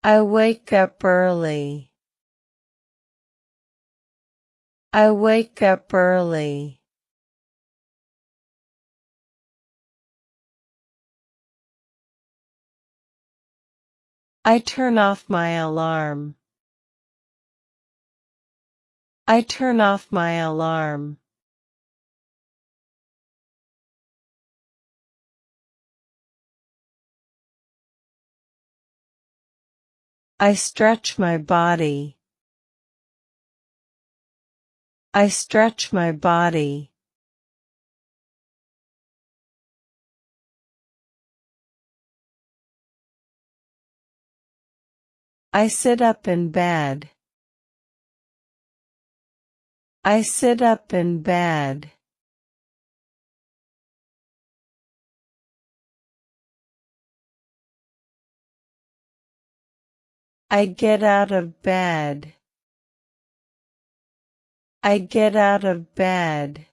I wake up early. I wake up early. I turn off my alarm. I turn off my alarm. I stretch my body. I stretch my body. I sit up in bed. I sit up in bed. I get out of bed. I get out of bed.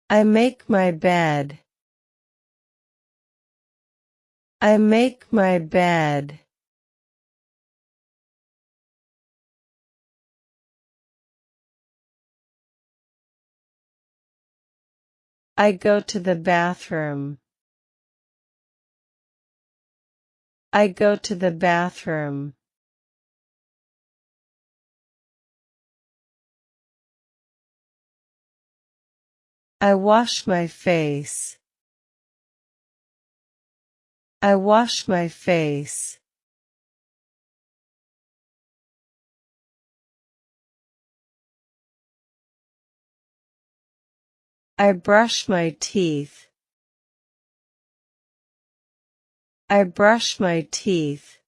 I make my bed. I make my bed. I go to the bathroom. I go to the bathroom. I wash my face. I wash my face. I brush my teeth. I brush my teeth.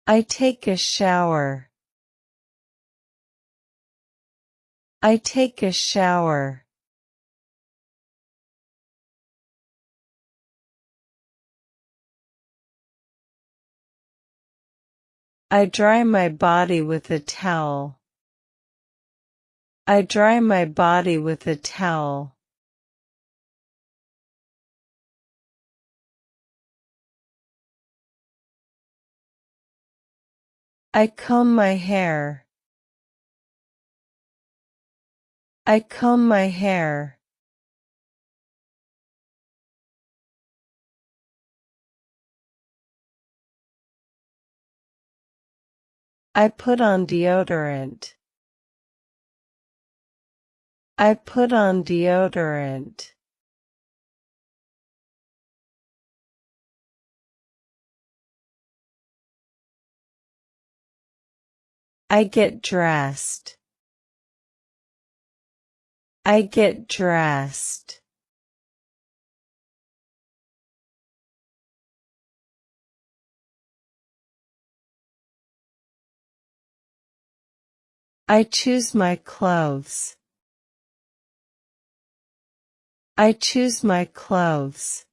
I take a shower. I take a shower. I dry my body with a towel. I dry my body with a towel. I comb my hair. I comb my hair. I put on deodorant. I put on deodorant. I get dressed. I get dressed. I choose my clothes. I choose my clothes.